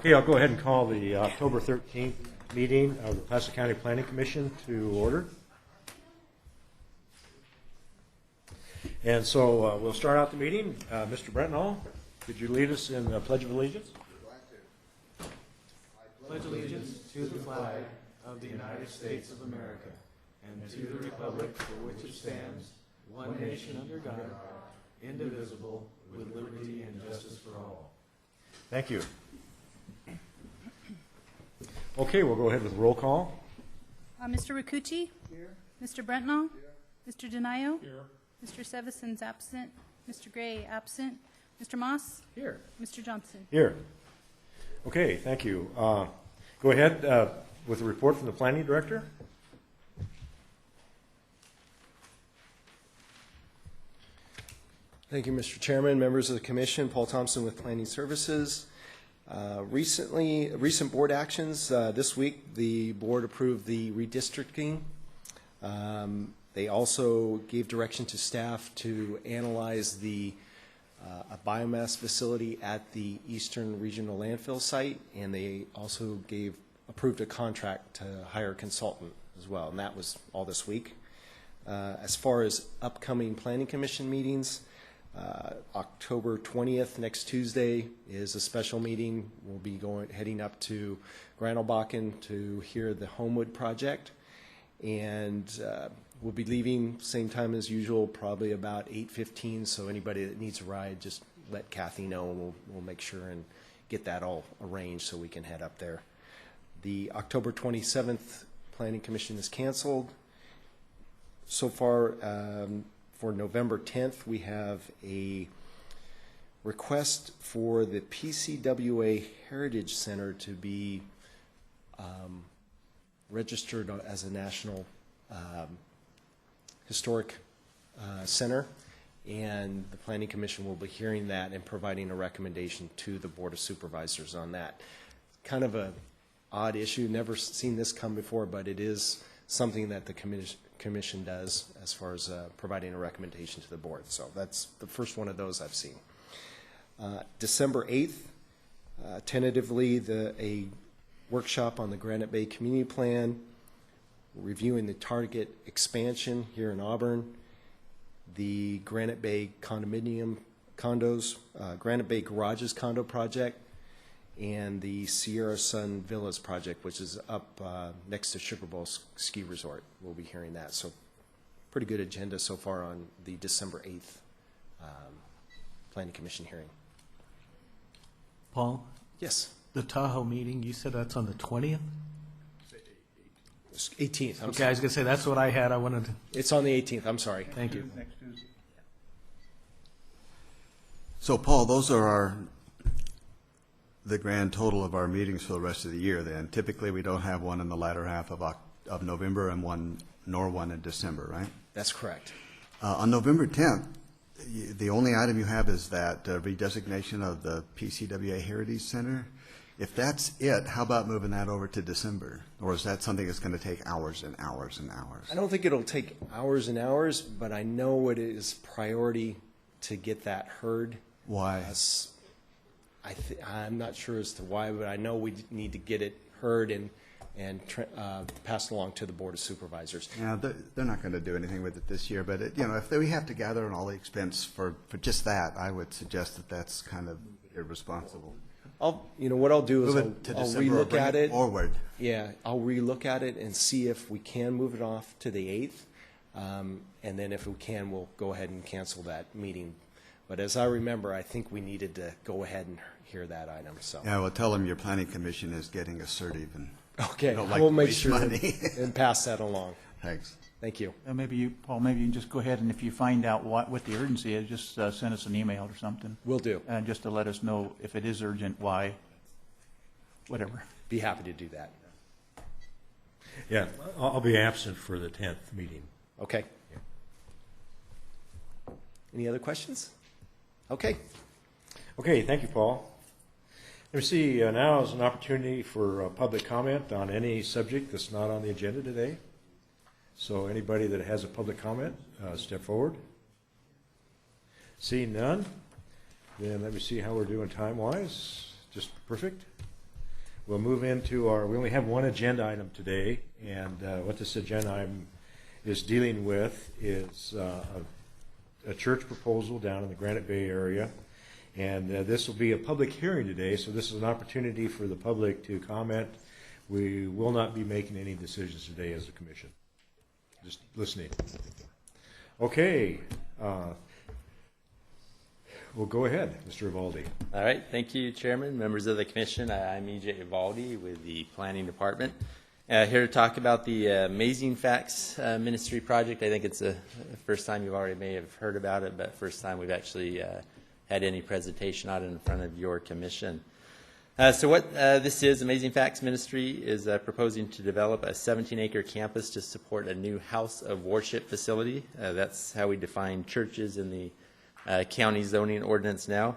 Okay, I'll go ahead and call the October 13th meeting of the Placer County Planning Commission to order. And so we'll start out the meeting. Mr. Brentnall, could you lead us in the Pledge of Allegiance? I pledge allegiance to the flag of the United States of America and to the republic for which it stands, one nation under God, indivisible, with liberty and justice for all. Thank you. Okay, we'll go ahead with roll call. Mr. Rakucci? Here. Mr. Brentnall? Here. Mr. Denayo? Here. Mr. Sevison's absent. Mr. Gray absent. Mr. Moss? Here. Mr. Johnson? Here. Okay, thank you. Go ahead with a report from the Planning Director. Thank you, Mr. Chairman, members of the Commission. Paul Thompson with Planning Services. Recent board actions. This week, the board approved the redistricting. They also gave direction to staff to analyze a biomass facility at the Eastern Regional Landfill site, and they also approved a contract to hire a consultant as well, and that was all this week. As far as upcoming Planning Commission meetings, October 20th, next Tuesday, is a special meeting. We'll be heading up to Granelbachen to hear the Homewood project, and we'll be leaving same time as usual, probably about 8:15. So anybody that needs a ride, just let Kathy know, and we'll make sure and get that all arranged so we can head up there. The October 27th Planning Commission is canceled. So far, for November 10th, we have a request for the PCWA Heritage Center to be registered as a National Historic Center, and the Planning Commission will be hearing that and providing a recommendation to the Board of Supervisors on that. Kind of a odd issue, never seen this come before, but it is something that the Commission does as far as providing a recommendation to the board. So that's the first one of those I've seen. December 8th, tentatively, a workshop on the Granite Bay Community Plan, reviewing the target expansion here in Auburn, the Granite Bay condominium condos, Granite Bay Garages condo project, and the Sierra Sun Villas project, which is up next to Sugar Bowl Ski Resort. We'll be hearing that. So pretty good agenda so far on the December 8th Planning Commission hearing. Paul? Yes? The Tahoe meeting, you said that's on the 20th? 18th. Okay, I was going to say, that's what I had. I wanted to... It's on the 18th. I'm sorry. Thank you. Next Tuesday. So, Paul, those are the grand total of our meetings for the rest of the year then. Typically, we don't have one in the latter half of November and one in December, right? That's correct. On November 10th, the only item you have is that redesignation of the PCWA Heritage Center. If that's it, how about moving that over to December? Or is that something that's going to take hours and hours and hours? I don't think it'll take hours and hours, but I know it is priority to get that heard. Why? I'm not sure as to why, but I know we need to get it heard and passed along to the Board of Supervisors. Yeah, they're not going to do anything with it this year, but if we have to gather on all the expense for just that, I would suggest that that's kind of irresponsible. What I'll do is I'll relook at it. Forward. Yeah, I'll relook at it and see if we can move it off to the 8th, and then if we can, we'll go ahead and cancel that meeting. But as I remember, I think we needed to go ahead and hear that item. So yeah, well, tell them your planning commission is getting assertive and okay, don't like we'll to make waste sure money. and pass that along. Thanks. Thank you. Paul, maybe you can just go ahead and if you find out what the urgency is, just send us an email or something. Will do. And just to let us know if it is urgent, why, whatever. Be happy to do that. Yeah, I'll be absent for the 10th meeting. Okay. Yeah. Any other questions? Okay. Okay, thank you, Paul. Let me see, now is an opportunity for public comment on any subject that's not on the agenda today. So anybody that has a public comment, step forward. Seeing none, then let me see how we're doing time-wise. Just perfect. we'll move into our, we only have one agenda item today, and what this agenda item is dealing with is a church proposal down in the Granite Bay area. And this will be a public hearing today, so this is an opportunity for the public to comment. We will not be making any decisions today as a commission. Just listening. Okay. We'll go ahead, Mr. Evaldi. All right, thank you, Chairman, members of the Commission. I'm E.J. Evaldi with the Planning Department. Here to talk about the Amazing Facts Ministry project. I think it's the first time you already may have heard about it, but first time we've actually had any presentation on it in front of your Commission. So what this is, Amazing Facts Ministry is proposing to develop a 17-acre campus to support a new house of worship facility. That's how we define churches in the county zoning ordinance now.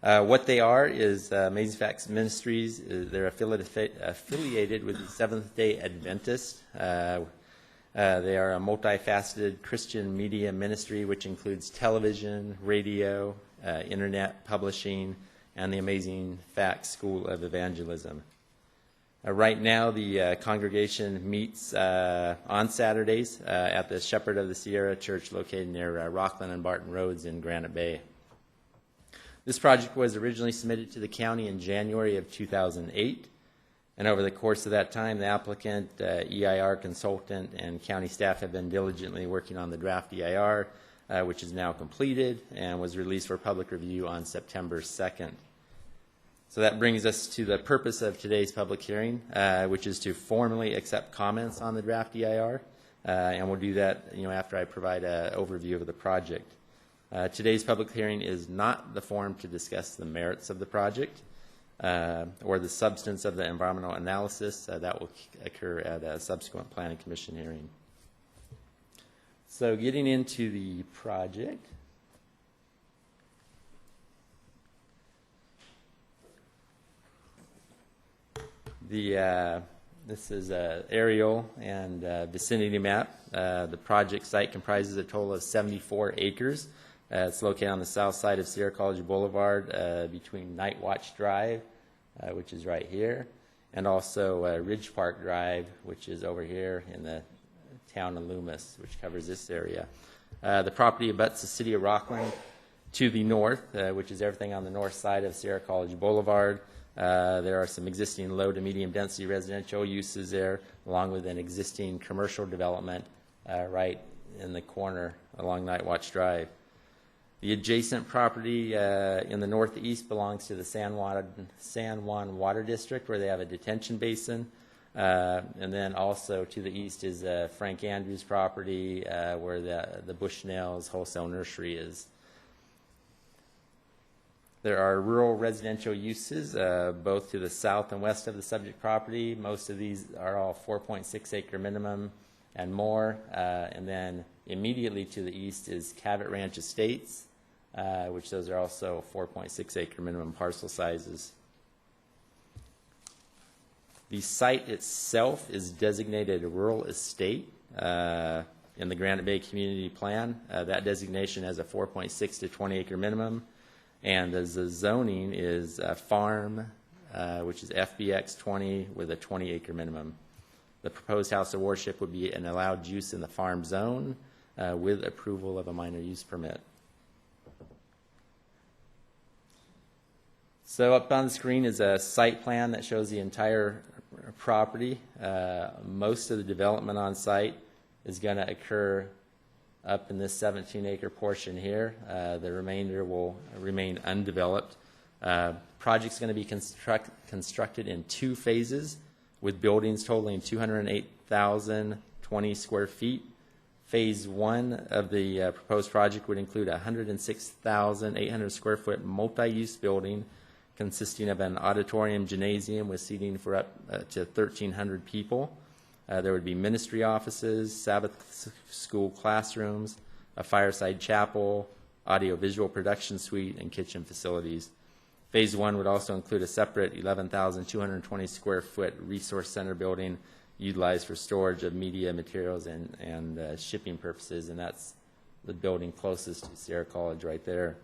What they are is Amazing Facts Ministries. They're affiliated with the Seventh-day Adventist. They are a multifaceted Christian media ministry, which includes television, radio, internet publishing, and the Amazing Facts School of Evangelism. Right now, the congregation meets on Saturdays at the Shepherd of the Sierra Church located near Rockland and Barton Roads in Granite Bay. This project was originally submitted to the county in January of 2008, and over the course of that time, the applicant, EIR consultant, and county staff have been diligently working on the draft EIR, which is now completed and was released for public review on September 2nd. So that brings us to the purpose of today's public hearing, which is to formally accept comments on the draft EIR, and we'll do that, after I provide an overview of the project. Today's public hearing is not the forum to discuss the merits of the project or the substance of the environmental analysis. That will occur at a subsequent Planning Commission hearing. So getting into the project. This is an aerial and vicinity map. The project site comprises a total of 74 acres. It's located on the south side of Sierra College Boulevard between Night Watch Drive, which is right here, and also Ridge Park Drive, which is over here in the town of Loomis, which covers this area. The property abuts the city of Rockland to the north, which is everything on the north side of Sierra College Boulevard. There are some existing low to medium density residential uses there, along with an existing commercial development right in the corner along Night Watch Drive. The adjacent property in the northeast belongs to the San Juan Water District, where they have a detention basin. And then also to the east is Frank Andrews' property, where the Bushnell's Wholesale Nursery is. There are rural residential uses both to the south and west of the subject property. Most of these are all 4.6 acre minimum and more. And then immediately to the east is Cabot Ranch Estates, which those are also 4.6 acre minimum parcel sizes. The site itself is designated a rural estate in the Granite Bay Community Plan. That designation has a 4.6 to 20 acre minimum. And the zoning is farm, which is FBX 20 with a 20 acre minimum. The proposed house of worship would be an allowed use in the farm zone with approval of a minor use permit. So up on the screen is a site plan that shows the entire property. Most of the development on site is going to occur up in this 17-acre portion here. The remainder will remain undeveloped. Project's going to be constructed in 2 phases, with buildings totaling 208,020 square feet. Phase 1 of the proposed project would include a 106,800 square foot multi-use building consisting of an auditorium gymnasium with seating for up to 1,300 people. There would be ministry offices, Sabbath school classrooms, a fireside chapel, audio-visual production suite, and kitchen facilities. Phase 1 would also include a separate 11,220 square foot resource center building utilized for storage of media materials and shipping purposes, and that's the building closest to Sierra College right there.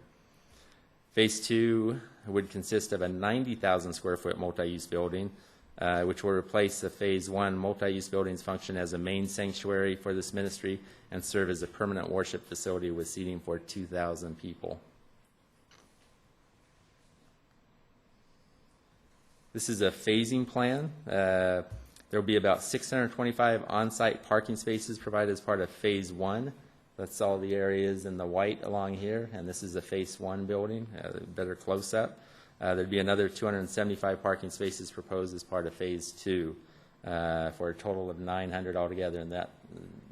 Phase 2 would consist of a 90,000 square foot multi-use building which will replace the Phase 1 multi-use buildings function as a main sanctuary for this ministry and serve as a permanent worship facility with seating for 2,000 people. This is a phasing plan. There will be about 625 on-site parking spaces provided as part of Phase 1. That's all the areas in the white along here, and this is a Phase 1 building, better close-up. There'd be another 275 parking spaces proposed as part of Phase 2 for a total of 900 altogether, and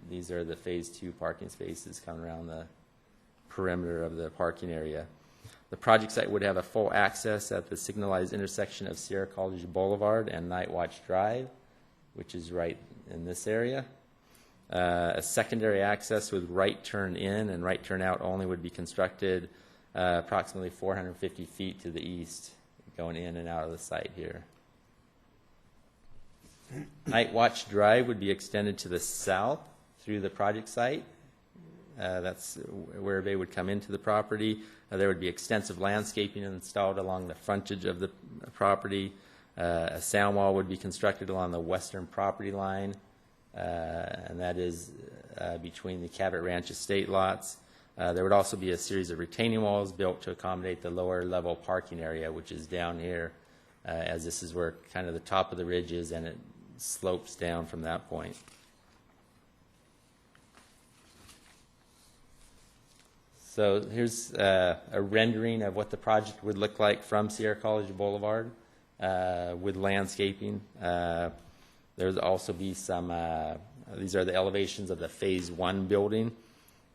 these are the Phase 2 parking spaces coming around the perimeter of the parking area. The project site would have a full access at the signalized intersection of Sierra College Boulevard and Night Watch Drive, which is right in this area. A secondary access with right turn in and right turn out only would be constructed approximately 450 feet to the east, going in and out of the site here. Night Watch Drive would be extended to the south through the project site. That's where they would come into the property. There would be extensive landscaping installed along the frontage of the property. A sound wall would be constructed along the western property line, and that is between the Cabot Ranch estate lots. There would also be a series of retaining walls built to accommodate the lower level parking area, which is down here, as this is where kind of the top of the ridge is, and it slopes down from that point. So here's a rendering of what the project would look like from Sierra College Boulevard with landscaping. There'll also be some, these are the elevations of the Phase 1 building.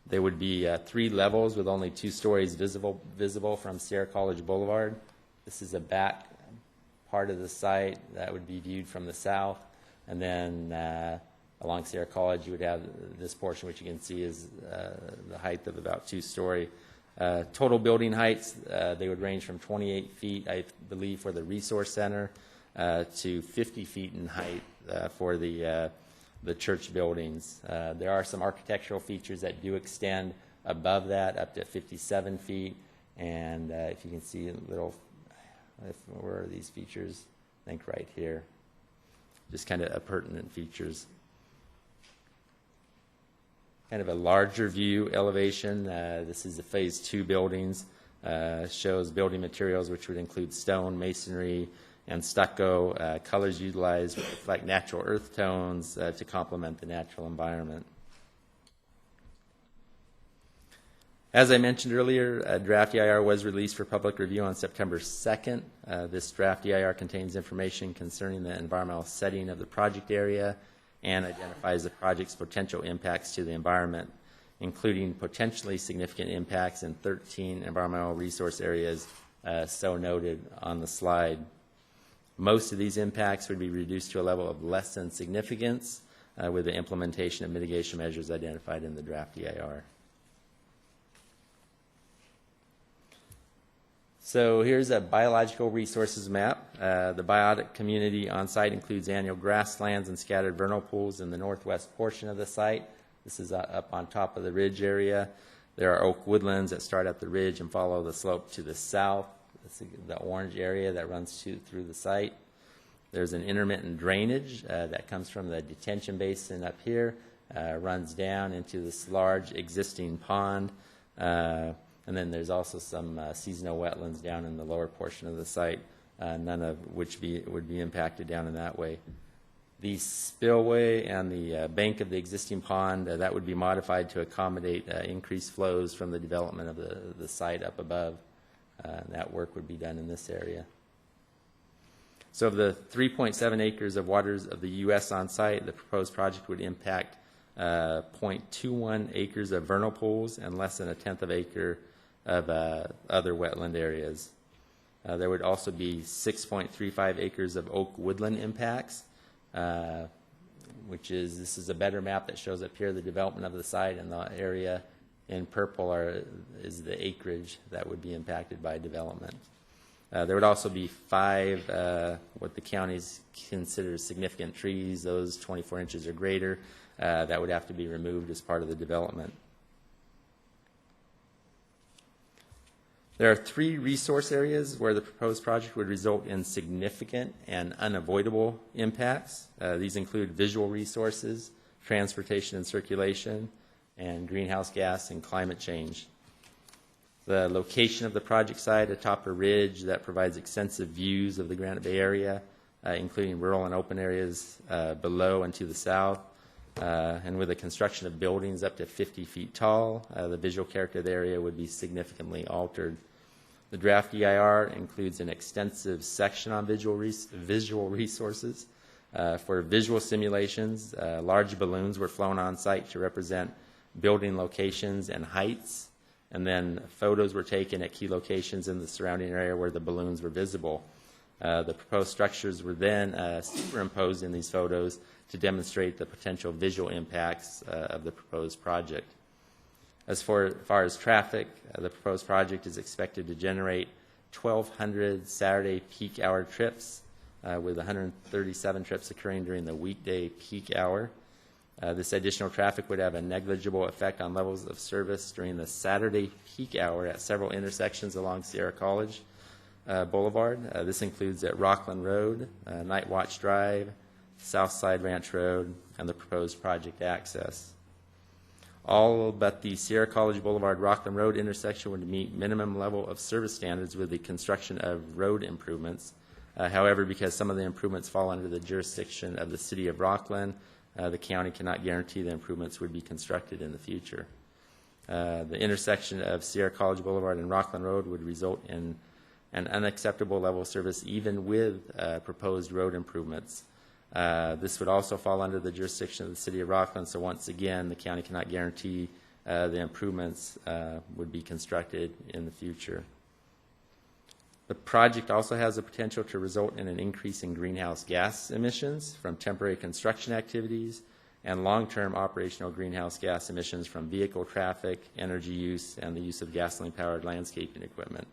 There would be 3 levels with only 2 stories visible from Sierra College Boulevard. This is a back part of the site that would be viewed from the south. And then along Sierra College, you would have this portion, which you can see is the height of about 2-story. Total building heights, they would range from 28 feet, I believe, for the resource center, to 50 feet in height for the church buildings. There are some architectural features that do extend above that up to 57 feet. And if you can see a little, where are these features? I think right here. Just kind of appurtenant features. Kind of a larger view elevation. This is the Phase 2 buildings. Shows building materials, which would include stone, masonry, and stucco. Colors utilized reflect natural earth tones to complement the natural environment. As I mentioned earlier, a draft EIR was released for public review on September 2nd. This draft EIR contains information concerning the environmental setting of the project area and identifies the project's potential impacts to the environment, including potentially significant impacts in 13 environmental resource areas so noted on the slide. Most of these impacts would be reduced to a level of less than significance with the implementation of mitigation measures identified in the draft EIR. So here's a biological resources map. The biotic community on site includes annual grasslands and scattered vernal pools in the northwest portion of the site. This is up on top of the ridge area. There are oak woodlands that start at the ridge and follow the slope to the south. This is the orange area that runs through the site. There's an intermittent drainage that comes from the detention basin up here, runs down into this large existing pond. And then there's also some seasonal wetlands down in the lower portion of the site, none of which would be impacted down in that way. The spillway and the bank of the existing pond, that would be modified to accommodate increased flows from the development of the site up above. That work would be done in this area. So of the 3.7 acres of waters of the U.S. on site, the proposed project would impact 0.21 acres of vernal pools and less than 1/10 of an acre of other wetland areas. There would also be 6.35 acres of oak woodland impacts, this is a better map that shows up here the development of the site, and the area in purple is the acreage that would be impacted by development. There would also be 5 what the counties consider significant trees, those 24 inches or greater, that would have to be removed as part of the development. There are 3 resource areas where the proposed project would result in significant and unavoidable impacts. These include visual resources, transportation and circulation, and greenhouse gas and climate change. The location of the project site atop a ridge that provides extensive views of the Granite Bay area, including rural and open areas below and to the south, and with the construction of buildings up to 50 feet tall, the visual character of the area would be significantly altered. The draft EIR includes an extensive section on visual resources. For visual simulations, large balloons were flown on site to represent building locations and heights, and then photos were taken at key locations in the surrounding area where the balloons were visible. The proposed structures were then superimposed in these photos to demonstrate the potential visual impacts of the proposed project. As far as traffic, the proposed project is expected to generate 1,200 Saturday peak hour trips, with 137 trips occurring during the weekday peak hour. This additional traffic would have a negligible effect on levels of service during the Saturday peak hour at several intersections along Sierra College Boulevard. This includes at Rockland Road, Night Watch Drive, Southside Ranch Road, and the proposed project access. All but the Sierra College Boulevard Rockland Road intersection would meet minimum level of service standards with the construction of road improvements. However, because some of the improvements fall under the jurisdiction of the City of Rockland, the county cannot guarantee the improvements would be constructed in the future. The intersection of Sierra College Boulevard and Rockland Road would result in an unacceptable level of service even with proposed road improvements. This would also fall under the jurisdiction of the City of Rockland, so once again, the county cannot guarantee the improvements would be constructed in the future. The project also has the potential to result in an increase in greenhouse gas emissions from temporary construction activities and long-term operational greenhouse gas emissions from vehicle traffic, energy use, and the use of gasoline-powered landscaping equipment.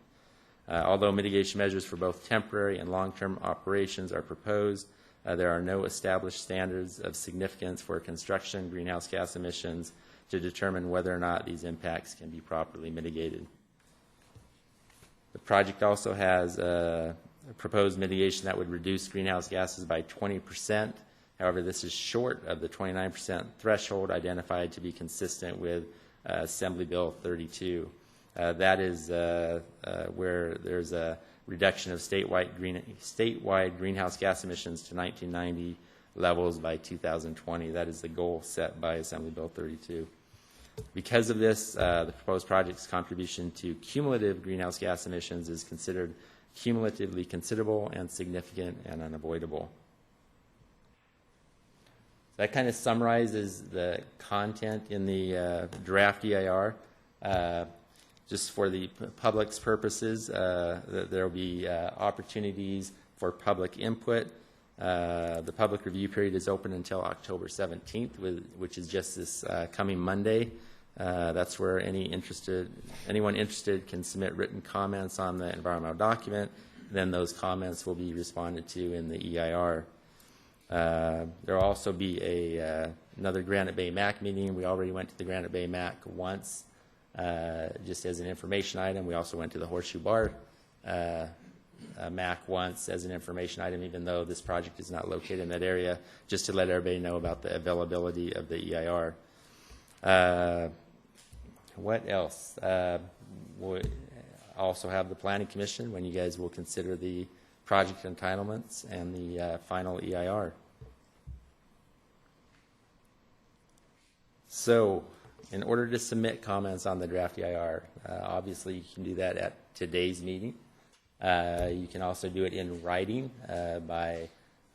Although mitigation measures for both temporary and long-term operations are proposed, there are no established standards of significance for construction greenhouse gas emissions to determine whether or not these impacts can be properly mitigated. The project also has a proposed mitigation that would reduce greenhouse gases by 20%. However, this is short of the 29% threshold identified to be consistent with Assembly Bill 32. That is where there's a reduction of statewide greenhouse gas emissions to 1990 levels by 2020. That is the goal set by Assembly Bill 32. Because of this, the proposed project's contribution to cumulative greenhouse gas emissions is considered cumulatively considerable and significant and unavoidable. That kind of summarizes the content in the draft EIR. Just for the public's purposes, there will be opportunities for public input. The public review period is open until October 17th, which is just this coming Monday. That's where anyone interested can submit written comments on the environmental document. Then those comments will be responded to in the EIR. There will also be another Granite Bay MAC meeting. We already went to the Granite Bay MAC once, just as an information item. We also went to the Horseshoe Bar MAC once as an information item, even though this project is not located in that area, just to let everybody know about the availability of the EIR. What else? We also have the Planning Commission when you guys will consider the project entitlements and the final EIR. So, in order to submit comments on the draft EIR, obviously you can do that at today's meeting. You can also do it in writing by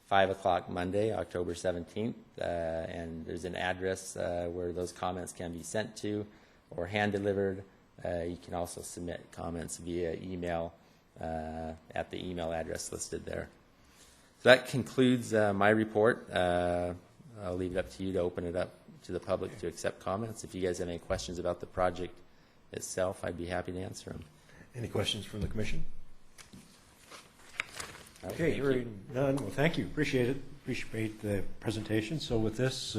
5 o'clock Monday, October 17th, and there's an address where those comments can be sent to or hand-delivered. You can also submit comments via email at the email address listed there. So that concludes my report. I'll leave it up to you to open it up to the public to accept comments. If you guys have any questions about the project itself, I'd be happy to answer them. Any questions from the commission? Right, Okay, hearing none. Well, thank you. Appreciate it. Appreciate the presentation. So with this,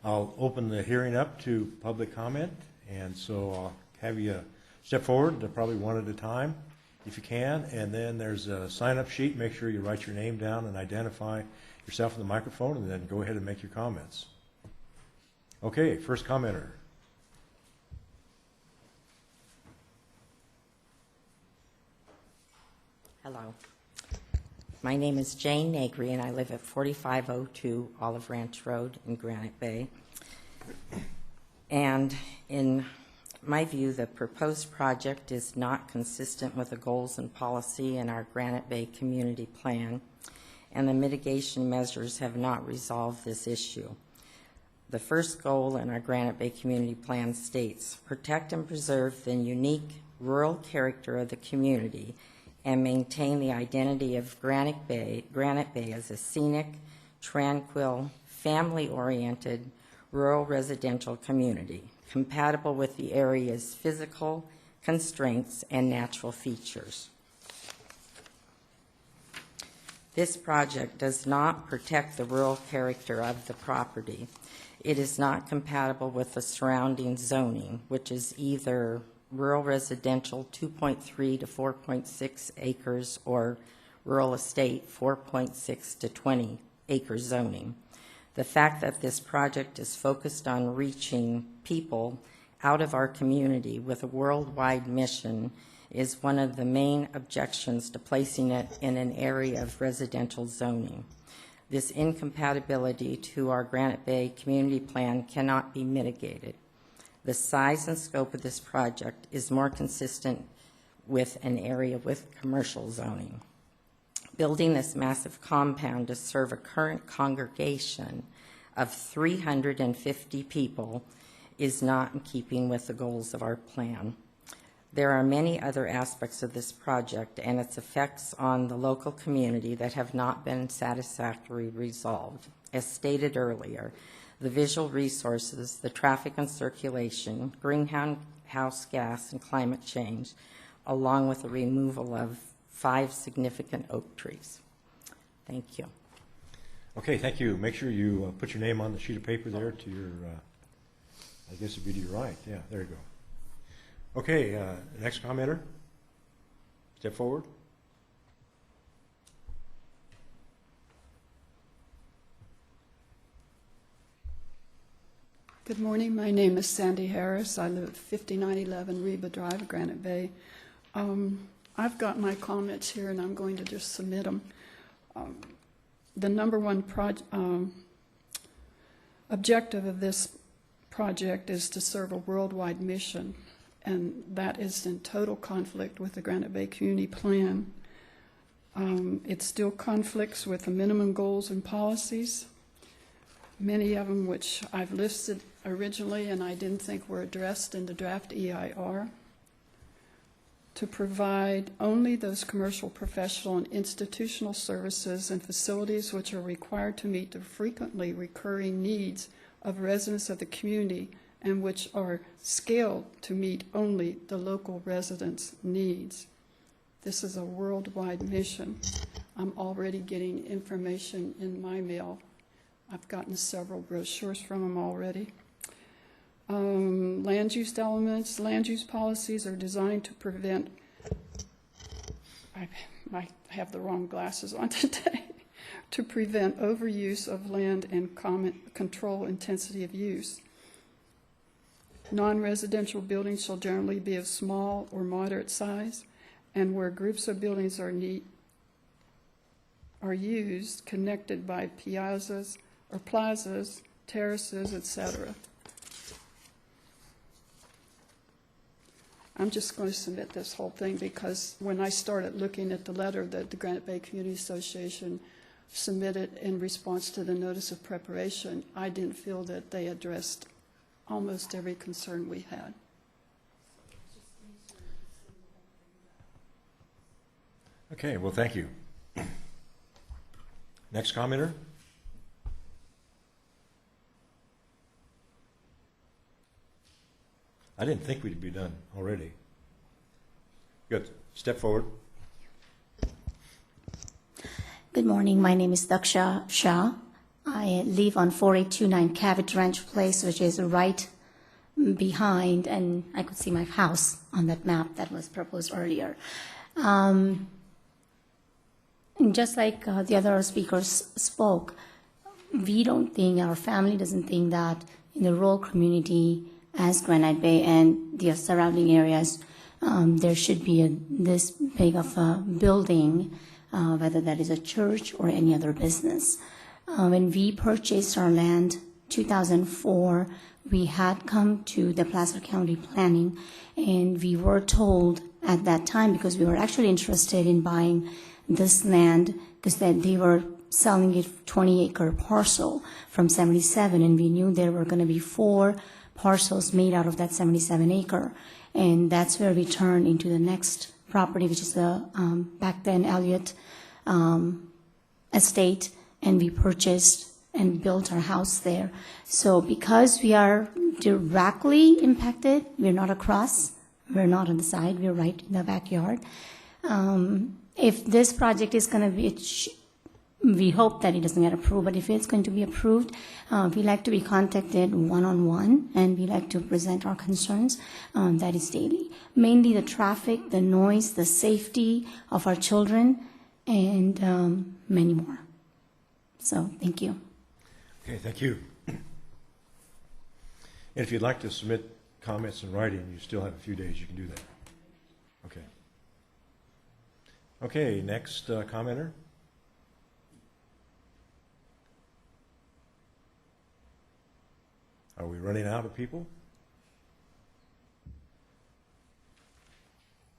I'll open the hearing up to public comment. And so I'll have you step forward, probably one at a time, if you can. And then there's a sign-up sheet. Make sure you write your name down and identify yourself in the microphone, and then go ahead and make your comments. Okay, first commenter. Hello. My name is Jane Negri, and I live at 4502 Olive Ranch Road in Granite Bay. And in my view, the proposed project is not consistent with the goals and policy in our Granite Bay Community Plan, and the mitigation measures have not resolved this issue. The first goal in our Granite Bay Community Plan states, protect and preserve the unique rural character of the community and maintain the identity of Granite Bay as a scenic, tranquil, family-oriented, rural residential community, compatible with the area's physical constraints and natural features. This project does not protect the rural character of the property. It is not compatible with the surrounding zoning, which is either rural residential 2.3 to 4.6 acres or rural estate 4.6 to 20 acre zoning. The fact that this project is focused on reaching people out of our community with a worldwide mission is one of the main objections to placing it in an area of residential zoning. This incompatibility to our Granite Bay Community Plan cannot be mitigated. The size and scope of this project is more consistent with an area with commercial zoning. Building this massive compound to serve a current congregation of 350 people is not in keeping with the goals of our plan. There are many other aspects of this project and its effects on the local community that have not been satisfactorily resolved. As stated earlier, the visual resources, the traffic and circulation, greenhouse gas and climate change, along with the removal of 5 significant oak trees. Thank you. Okay, thank you. Make sure you put your name on the sheet of paper there to your, I guess it'd be to your right. Yeah, there you go. Okay, next commenter. Step forward. Good morning. My name is Sandy Harris. I live at 5911 Reba Drive, Granite Bay. I've got my comments here, and I'm going to just submit them. The number one objective of this project is to serve a worldwide mission, and that is in total conflict with the Granite Bay Community Plan. It still conflicts with the minimum goals and policies, many of them which I've listed originally and I didn't think were addressed in the draft EIR. To provide only those commercial, professional, and institutional services and facilities which are required to meet the frequently recurring needs of residents of the community and which are scaled to meet only the local residents' needs. This is a worldwide mission. I'm already getting information in my mail. I've gotten several brochures from them already. Land use elements, land use policies are designed to prevent, I have the wrong glasses on today, to prevent overuse of land and control intensity of use. Non-residential buildings shall generally be of small or moderate size, and where groups of buildings are used, connected by piazzas or plazas, terraces, etc. I'm just going to submit this whole thing because when I started looking at the letter that the Granite Bay Community Association submitted in response to the notice of preparation, I didn't feel that they addressed almost every concern we had. Okay, well, thank you. Next commenter. I didn't think we'd be done already. Good. Step forward. Good morning. My name is Daksha Shah. I live on 4829 Cavett Ranch Place, which is right behind, and I could see my house on that map that was proposed earlier. And just like the other speakers spoke, we don't think, our family doesn't think that in the rural community as Granite Bay and the surrounding areas, there should be this big of a building, whether that is a church or any other business. When we purchased our land 2004, we had come to the Placer County Planning, and we were told at that time, because we were actually interested in buying this land, because they were selling it 20-acre parcel from 77, and we knew there were going to be 4 parcels made out of that 77 acre. And that's where we turned into the next property, which is the back then Elliott estate, and we purchased and built our house there. So because we are directly impacted, we're not across, we're not on the side, we're right in the backyard. If this project is going to be, we hope that it doesn't get approved, but if it's going to be approved, we like to be contacted one-on-one, and we like to present our concerns. That is daily. Mainly the traffic, the noise, the safety of our children, and many more. So, thank you. Okay, thank you. And if you'd like to submit comments in writing, you still have a few days, you can do that. Okay. Okay, next commenter. Are we running out of people?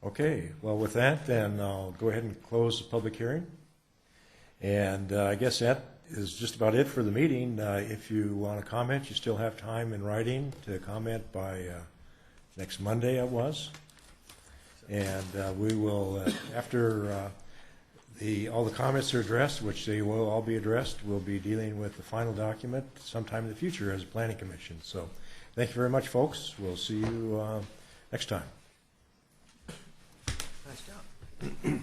Okay, well, with that, then I'll go ahead and close the public hearing. And I guess that is just about it for the meeting. If you want to comment, you still have time in writing to comment by next Monday, it was. And we will, after all the comments are addressed, which they will all be addressed, we'll be dealing with the final document sometime in the future as a planning commission. So thank you very much, folks. We'll see you next time. Nice job.